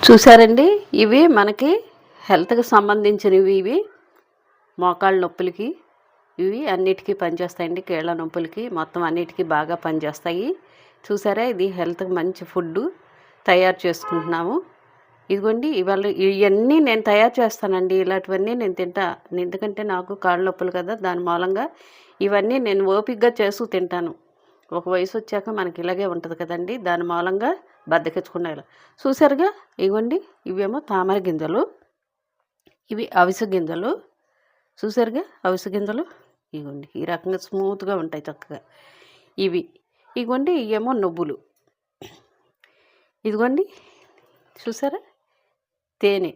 చూసారండి, ఇవి మనకి హెల్త్కి సంబంధించినవి. ఇవి మోకాళ్ళ నొప్పులకి ఇవి అన్నిటికీ పనిచేస్తాయండి. కీళ్ళ నొప్పులకి మొత్తం అన్నిటికీ బాగా పనిచేస్తాయి. చూసారా, ఇది హెల్త్కి మంచి ఫుడ్ తయారు చేసుకుంటున్నాము. ఇదిగోండి, ఇవాళ ఇవన్నీ నేను తయారు చేస్తానండి. ఇలాంటివన్నీ నేను తింటా, ఎందుకంటే నాకు కాళ్ళ నొప్పులు కదా, దాని మూలంగా ఇవన్నీ నేను ఓపికగా చేస్తూ తింటాను. ఒక వయసు వచ్చాక మనకి ఇలాగే ఉంటుంది కదండి, దాని మూలంగా బద్దకించుకునేలా. చూసారుగా, ఇవ్వండి, ఇవేమో తామర గింజలు, ఇవి అవిసె గింజలు. చూసారుగా అవిసె గింజలు, ఇవ్వండి ఈ రకంగా స్మూత్గా ఉంటాయి చక్కగా. ఇవ్వండి, ఇవేమో నువ్వులు. ఇదిగోండి, చూసారా, తేనె.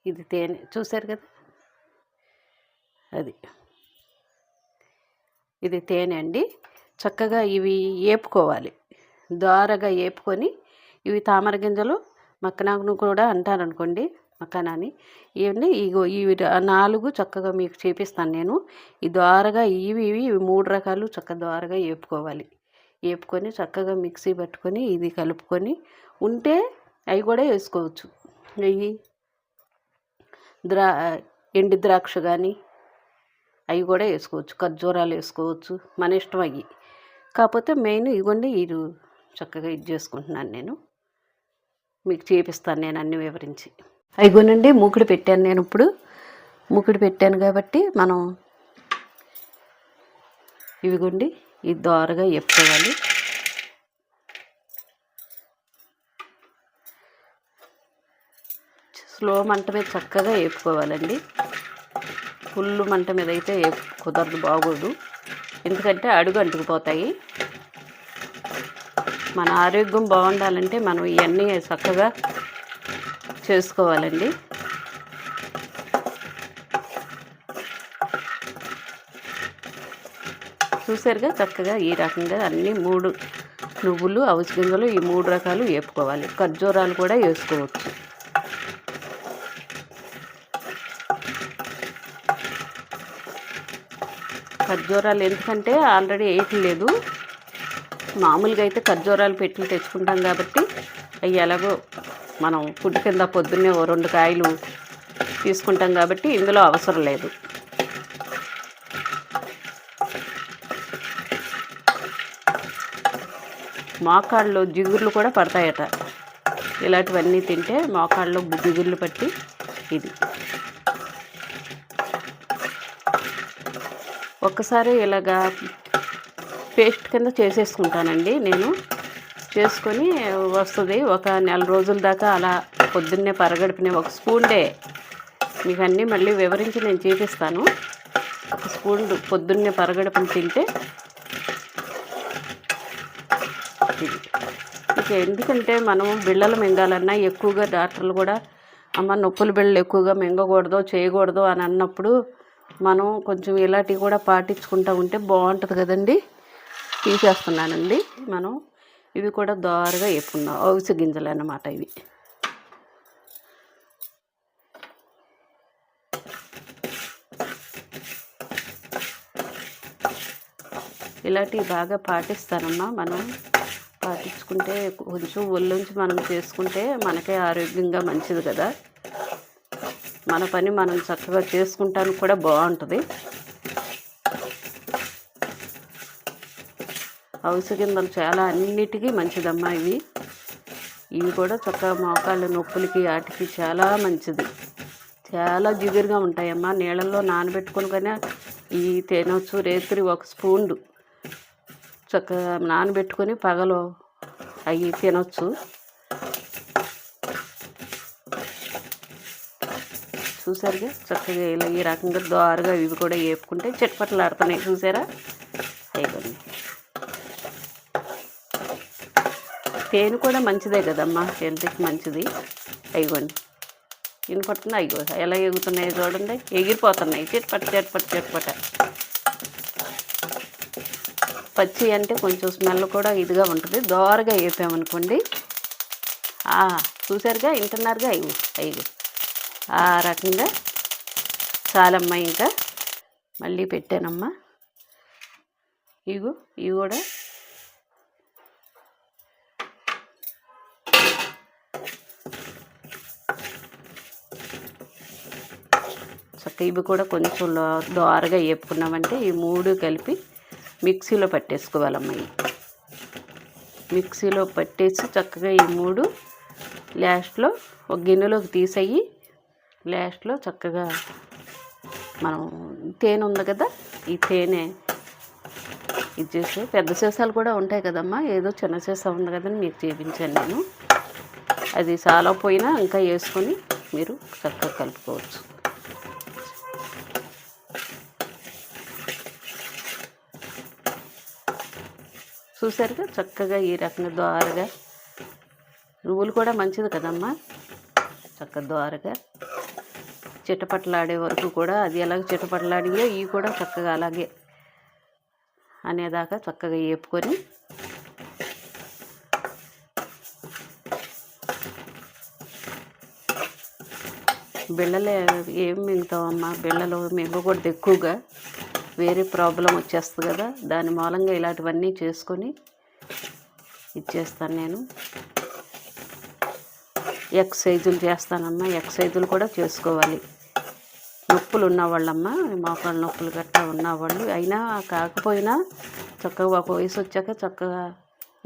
ఇది తేనె, చూసారు కదా, ఇది తేనె అండి. చక్కగా ఇవి వేపుకోవాలి, దోరగా వేపుకొని. ఇవి తామర గింజలు, మక్కనాను కూడా అంటారనుకోండి, మక్కనాని. ఇవన్నీ ఇవి 4 చక్కగా మీకు చూపిస్తాను నేను. ఈ దోరగా ఇవి 3 రకాలు చక్కగా దోరగా వేపుకోవాలి. వేపుకొని చక్కగా మిక్సీ పట్టుకొని ఇది కలుపుకొని ఉంటే అవి కూడా వేసుకోవచ్చు. నెయ్యి, ఎండు ద్రాక్ష కానీ అవి కూడా వేసుకోవచ్చు, ఖర్జూరాలు వేసుకోవచ్చు, మన ఇష్టం అవి. కాకపోతే మెయిన్ ఇవ్వండి, ఇది చక్కగా ఇది చేసుకుంటున్నాను నేను, మీకు చూపిస్తాను నేను అన్ని వివరించి. అయిగోనండి, మూకుడు పెట్టాను నేను. ఇప్పుడు మూకుడు పెట్టాను కాబట్టి మనం ఇవిగోండి ఇది దోరగా వేపుకోవాలి. స్లో మంట మీద చక్కగా వేపుకోవాలండి. ఫుల్ మంట మీద అయితే కుదరదు, బాగోదు. ఎందుకంటే అడుగు అంటుకుపోతాయి. మన ఆరోగ్యం బాగుండాలంటే మనం ఇవన్నీ చక్కగా చేసుకోవాలండి. చూసారుగా, చక్కగా ఈ రకంగా అన్నీ 3 నువ్వులు, అవిసె గింజలు, ఈ 3 రకాలు వేపుకోవాలి. ఖర్జూరాలు కూడా వేసుకోవచ్చు. ఖర్జూరాలు ఎందుకంటే ఆల్రెడీ వేయట్లేదు. మామూలుగా అయితే ఖర్జూరాలు పెట్టి తెచ్చుకుంటాం కాబట్టి అవి ఎలాగో మనం ఫుడ్ కింద పొద్దున్నే 2 కాయలు తీసుకుంటాం కాబట్టి ఇందులో అవసరం లేదు. మోకాళ్ళు జిగుర్లు కూడా పడతాయట, ఇలాంటివన్నీ తింటే మోకాళ్ళు జిగుర్లు పట్టి. ఇది ఒక్కసారి ఇలాగా పేస్ట్ కింద చేసేసుకుంటానండి నేను. చేసుకొని వస్తుంది ఒక నెల రోజుల దాకా. అలా పొద్దున్నే పరగడుపునే 1 స్పూన్డే, మీకు అన్నీ మళ్ళీ వివరించి నేను చూపిస్తాను. 1 స్పూన్ పొద్దున్నే పరగడుపుని తింటే ఇది. ఇక ఎందుకంటే మనం బిళ్ళలు మింగాలన్నా ఎక్కువగా డాక్టర్లు కూడా అమ్మ నొప్పుల బిళ్ళలు ఎక్కువగా మింగకూడదు, చేయకూడదు అని అన్నప్పుడు మనం కొంచెం ఇలాంటివి కూడా పాటించుకుంటూ ఉంటే బాగుంటుంది కదండి. తీసేస్తున్నానండి. మనం ఇవి కూడా దోరగా వేపుకున్నాం, అవిసె గింజలు అన్నమాట ఇవి. ఇలాంటివి బాగా పాటిస్తానమ్మా. మనం పాటించుకుంటే కొంచెం ఒళ్ళుంచి మనం చేసుకుంటే మనకే ఆరోగ్యంగా మంచిది కదా. మన పని మనం చక్కగా చేసుకుంటానికి కూడా బాగుంటుంది. అవిసె గింజలు చాలా అన్నిటికీ మంచిదమ్మా. ఇవి కూడా చక్కగా మోకాళ్ళ నొప్పులకి వాటికి చాలా మంచిది. చాలా జిగురుగా ఉంటాయమ్మా. నీళ్ళల్లో నానబెట్టుకుని కానీ ఇవి తినవచ్చు. రేత్రి 1 స్పూన్ చక్కగా నానబెట్టుకొని పగలు అవి తినవచ్చు. చూసారుగా, చక్కగా ఇలా ఈ రకంగా దోరగా ఇవి కూడా వేపుకుంటే చిట్పట్లు ఆడుతున్నాయి. చూసారా, అయిపోయింది. తేనె కూడా మంచిదే కదమ్మా, హెల్త్కి మంచిది. అయిపోండి, వినపడుతుంది. అయిగో ఎలా ఎగుతున్నాయో చూడండి, ఎగిరిపోతున్నాయి. చిట్పట. పచ్చి అంటే కొంచెం స్మెల్ కూడా ఇదిగా ఉంటుంది. దోరగా వేపామనుకోండి. చూసారుగా, వింటున్నారుగా, అయిగో ఆ రకంగా చాలమ్మా. ఇంకా మళ్ళీ పెట్టానమ్మా. ఇవి కూడా ఇవి కూడా కొంచెం దోరగా వేపుకున్నామంటే ఈ 3 కలిపి మిక్సీలో పట్టేసుకోవాలమ్మ. మిక్సీలో పట్టేసి చక్కగా ఈ 3 లాస్ట్లో ఒక గిన్నెలోకి తీసేయి. లాస్ట్లో చక్కగా మనం తేనె ఉంది కదా, ఈ తేనె ఇచ్చేసి, పెద్ద సీసాలు కూడా ఉంటాయి కదమ్మా, ఏదో చిన్న సీసా ఉంది కదని మీకు చూపించాను నేను. అది చాలా పోయినా ఇంకా వేసుకొని మీరు చక్కగా కలుపుకోవచ్చు. చూసారుగా చక్కగా ఈ రకంగా దోరగా. నువ్వులు కూడా మంచిది కదమ్మా, చక్కగా దోరగా చిటపట్లాడే వరకు కూడా అది ఎలాగ చిటపట్లాడియో ఇవి కూడా చక్కగా అలాగే అనేదాకా చక్కగా వేపుకొని బిళ్ళలు ఏం మింగుతావమ్మా, బిళ్ళలు మింగకూడదు ఎక్కువగా, వేరే ప్రాబ్లం వచ్చేస్తుంది కదా. దాని మూలంగా ఇలాంటివన్నీ చేసుకొని ఇచ్చేస్తాను నేను. ఎక్సర్సైజులు చేస్తానమ్మా, ఎక్సర్సైజులు కూడా చేసుకోవాలి. నొప్పులు ఉన్నవాళ్ళమ్మా, మోకాళ్ళ నొప్పులు గట్టా ఉన్నవాళ్ళు అయినా కాకపోయినా చక్కగా ఒక వయసు వచ్చాక చక్కగా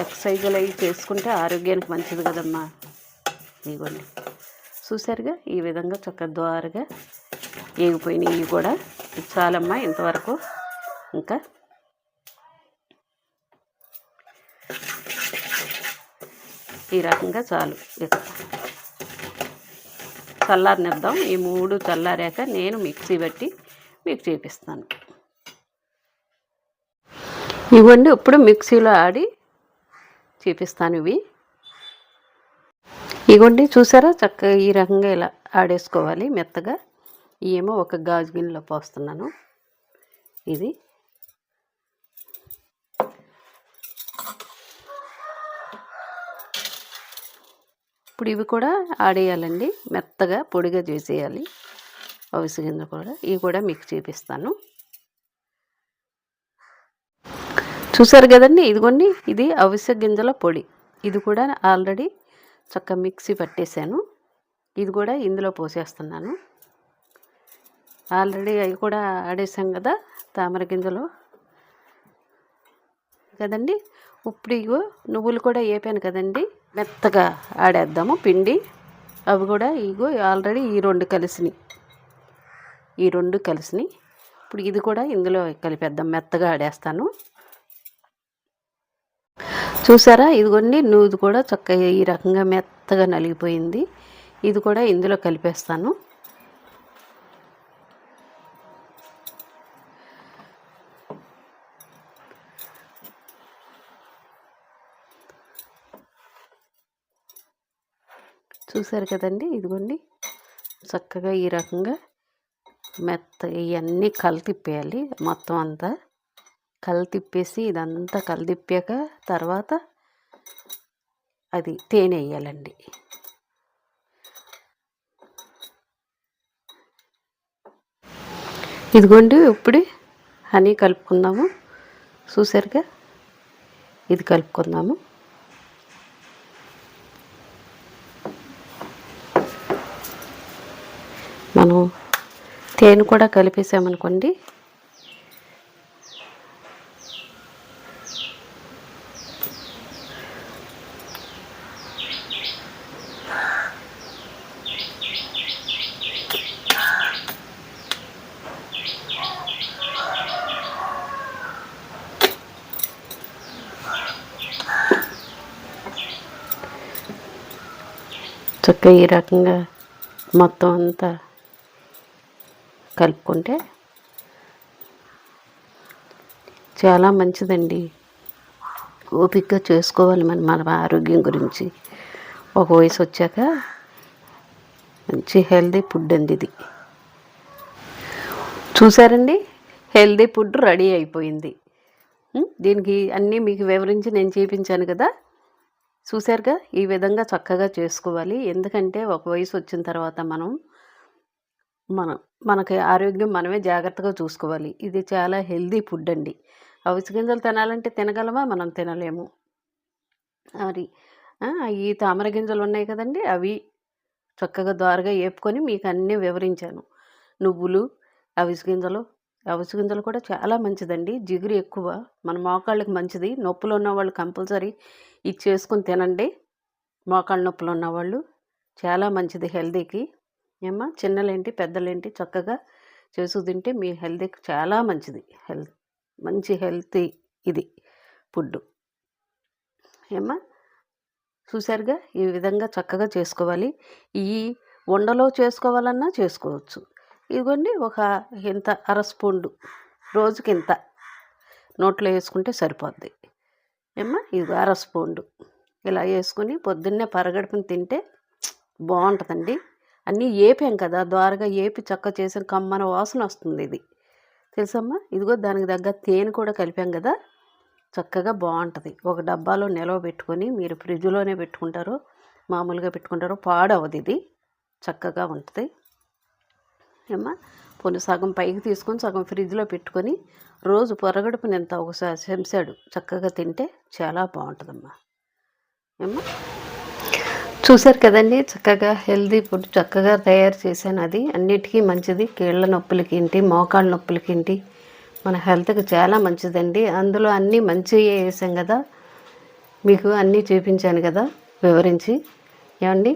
ఎక్సర్సైజులు అవి చేసుకుంటే ఆరోగ్యానికి మంచిది కదమ్మా. ఇదిగోండి చూసారుగా ఈ విధంగా చక్కగా ద్వారగా ఏగిపోయినాయి. ఇవి కూడా చాలమ్మా ఇంతవరకు. ఇంకా ఈ రకంగా చాలు. ఇక చల్లారనిద్దాం. ఈ 3 చల్లారాక నేను మిక్సీ బట్టి మీకు చూపిస్తాను. ఇవ్వండి ఇప్పుడు మిక్సీలో ఆడి చూపిస్తాను. ఇవ్వండి చూసారా చక్కగా ఈ రకంగా ఇలా ఆడేసుకోవాలి మెత్తగా. ఏమో ఒక గాజు గిన్నెలో పోస్తున్నాను. ఇది ఇప్పుడు ఇవి కూడా ఆడేయాలండి, మెత్తగా పొడిగా చేసేయాలి. అవిసె గింజ కూడా ఇవి కూడా మీకు చూపిస్తాను. చూసారు కదండి, ఇదిగోండి ఇది అవిసె గింజల పొడి. ఇది కూడా ఆల్రెడీ చక్కగా మిక్సీ పట్టేశాను. ఇది కూడా ఇందులో పోసేస్తున్నాను. ఆల్రెడీ అవి కూడా ఆడేసాం కదా తామర గింజలు కదండి. ఇప్పుడు ఇగో నువ్వులు కూడా వేపాను కదండి, మెత్తగా ఆడేద్దాము పిండి. అవి కూడా ఇగో ఆల్రెడీ ఈ 2 కలిసినాయి. ఇప్పుడు ఇది కూడా ఇందులో కలిపేద్దాం, మెత్తగా ఆడేస్తాను. చూసారా ఇదిగోండి నూది కూడా చక్కగా ఈ రకంగా మెత్తగా నలిగిపోయింది. ఇది కూడా ఇందులో కలిపేస్తాను. చూసారు కదండి, ఇదిగోండి చక్కగా ఈ రకంగా ఇవన్నీ కలితిప్పేయాలి. మొత్తం అంతా కలితిప్పేసి ఇదంతా కలితిప్పాక తర్వాత అది తేనె వేయాలండి. ఇదిగోండి ఇప్పుడు హనీ కలుపుకుందాము. చూసారుగా ఇది కలుపుకుందాము. మనం తేనె కూడా కలిపేసామనుకోండి, చక్కగా ఈ రకంగా మొత్తం అంతా కలుపుకుంటే చాలా మంచిదండి. ఓపికగా చేసుకోవాలి మన ఆరోగ్యం గురించి. ఒక వయసు వచ్చాక మంచి హెల్దీ ఫుడ్ అండి ఇది. చూసారండి హెల్దీ ఫుడ్ రెడీ అయిపోయింది. దీనికి అన్నీ మీకు వివరించి నేను చూపించాను కదా. చూసారుగా ఈ విధంగా చక్కగా చేసుకోవాలి. ఎందుకంటే ఒక వయసు వచ్చిన తర్వాత మనకి ఆరోగ్యం మనమే జాగ్రత్తగా చూసుకోవాలి. ఇది చాలా హెల్దీ ఫుడ్ అండి. అవిసె గింజలు తినాలంటే తినగలమా? మనం తినలేము. మరి ఈ తామర గింజలు ఉన్నాయి కదండి, అవి చక్కగా దోరగా వేపుకొని మీకు అన్నీ వివరించాను. నువ్వులు, అవిసె గింజలు అవిసె గింజలు కూడా చాలా మంచిదండి. జిగురు ఎక్కువ, మన మోకాళ్ళకి మంచిది. నొప్పులు ఉన్నవాళ్ళు కంపల్సరీ ఇది చేసుకొని తినండి. మోకాళ్ళ నొప్పులు ఉన్నవాళ్ళు చాలా మంచిది హెల్తీకి. ఏమ్మా, చిన్నలేంటి పెద్దలేంటి చక్కగా చేసుకు తింటే మీ హెల్తీకి చాలా మంచిది. మంచి హెల్తీ ఇది ఫుడ్డు. ఏమ్మా, చూసారుగా ఈ విధంగా చక్కగా చేసుకోవాలి. ఈ ఉండలో చేసుకోవాలన్నా చేసుకోవచ్చు. ఇదిగోండి, ఒక ఇంత అర స్పూన్, రోజుకి ఇంత నోట్లో వేసుకుంటే సరిపోద్ది. ఏమ్మా, ఇది అర స్పూన్ ఇలా వేసుకుని పొద్దున్నే పరగడుపుని తింటే బాగుంటుందండి. అన్నీ ఏపాం కదా, ద్వారగా ఏపి చక్క చేసిన కమ్మన వాసన వస్తుంది. ఇది తెలుసమ్మా. ఇదిగో దానికి తగ్గ తేనె కూడా కలిపాం కదా, చక్కగా బాగుంటుంది. ఒక డబ్బాలో నిలవ పెట్టుకొని మీరు ఫ్రిడ్జ్లోనే పెట్టుకుంటారో మామూలుగా పెట్టుకుంటారో పాడవదు. ఇది చక్కగా ఉంటుంది. ఏమ్మా, పొన్ను సగం పైకి తీసుకొని సగం ఫ్రిడ్జ్లో పెట్టుకొని రోజు పొరగడుపునంత ఒకసారి చెంచాడు చక్కగా తింటే చాలా బాగుంటుందమ్మా. ఏమ్మా, చూసారు కదండి, చక్కగా హెల్తీ ఫుడ్ చక్కగా తయారు చేశాను. అది అన్నిటికీ మంచిది. కీళ్ళ నొప్పులకి ఏంటి, మోకాళ్ళ నొప్పులకి ఏంటి, మన హెల్త్కి చాలా మంచిదండి. అందులో అన్నీ మంచిగా వేసాం కదా, మీకు అన్నీ చూపించాను కదా వివరించి. ఏమండి,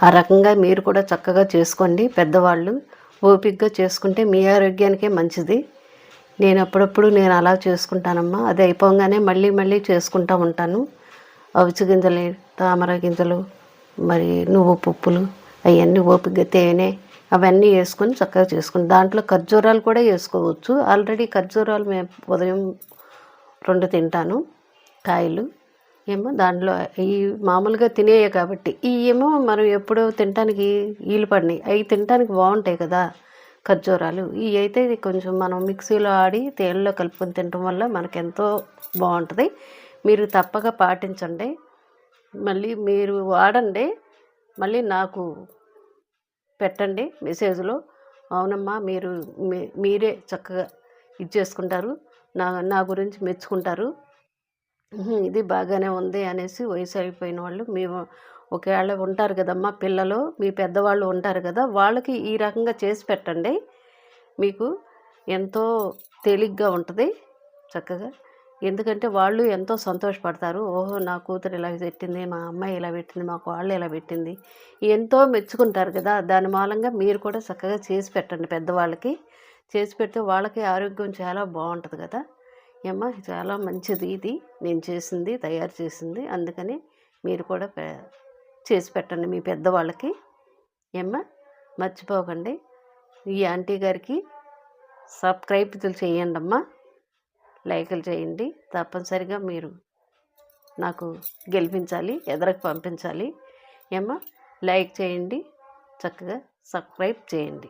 ఆ రకంగా మీరు కూడా చక్కగా చేసుకోండి. పెద్దవాళ్ళు ఓపికగా చేసుకుంటే మీ ఆరోగ్యానికే మంచిది. నేను అప్పుడప్పుడు అలా చేసుకుంటానమ్మా. అది అయిపోగానే మళ్ళీ మళ్ళీ చేసుకుంటూ ఉంటాను. అవిసె గింజలు, తామర గింజలు, మరి నువ్వు పప్పులు అవన్నీ ఓపికగా తేనె అవన్నీ వేసుకొని చక్కగా చేసుకుని దాంట్లో ఖర్జూరాలు కూడా వేసుకోవచ్చు. ఆల్రెడీ ఖర్జూరాలు మేము ఉదయం 2 తింటాను కాయలు. ఏమో దాంట్లో ఈ మామూలుగా తినేయే కాబట్టి ఈ ఏమో మనం ఎప్పుడో తినటానికి వీలు పడినాయి. అవి తినటానికి బాగుంటాయి కదా ఖర్జూరాలు. ఇవి అయితే కొంచెం మనం మిక్సీలో ఆడి తేనెలో కలుపుకొని తినటం వల్ల మనకెంతో బాగుంటుంది. మీరు తప్పక పాటించండి. మళ్ళీ మీరు వాడండి, మళ్ళీ నాకు పెట్టండి మెసేజ్లో. అవునమ్మా, మీరే చక్కగా ఇది చేసుకుంటారు, నా గురించి మెచ్చుకుంటారు. ఇది బాగానే ఉంది అనేసి వయసు అయిపోయిన వాళ్ళు మేము ఒకవేళ ఉంటారు కదమ్మా, పిల్లలు మీ పెద్దవాళ్ళు ఉంటారు కదా, వాళ్ళకి ఈ రకంగా చేసి పెట్టండి. మీకు ఎంతో తేలిగ్గా ఉంటుంది చక్కగా. ఎందుకంటే వాళ్ళు ఎంతో సంతోషపడతారు. ఓహో, నా కూతురు ఇలా పెట్టింది, మా అమ్మాయి ఇలా పెట్టింది, మా కోళ్ళు ఇలా పెట్టింది, ఎంతో మెచ్చుకుంటారు కదా. దాని మూలంగా మీరు కూడా చక్కగా చేసి పెట్టండి. పెద్దవాళ్ళకి చేసి పెడితే వాళ్ళకి ఆరోగ్యం చాలా బాగుంటుంది కదా. ఏమ్మా, చాలా మంచిది ఇది నేను చేసింది, తయారు చేసింది. అందుకని మీరు కూడా చేసి పెట్టండి మీ పెద్దవాళ్ళకి. ఏమ్మా, మర్చిపోకండి. ఈ ఆంటీ గారికి సబ్స్క్రైబ్ చేయండి అమ్మా, లైకులు చేయండి. తప్పనిసరిగా మీరు నాకు గెలిపించాలి, ఎదరకు పంపించాలి. ఏమ్మా, లైక్ చేయండి, చక్కగా సబ్స్క్రైబ్ చేయండి.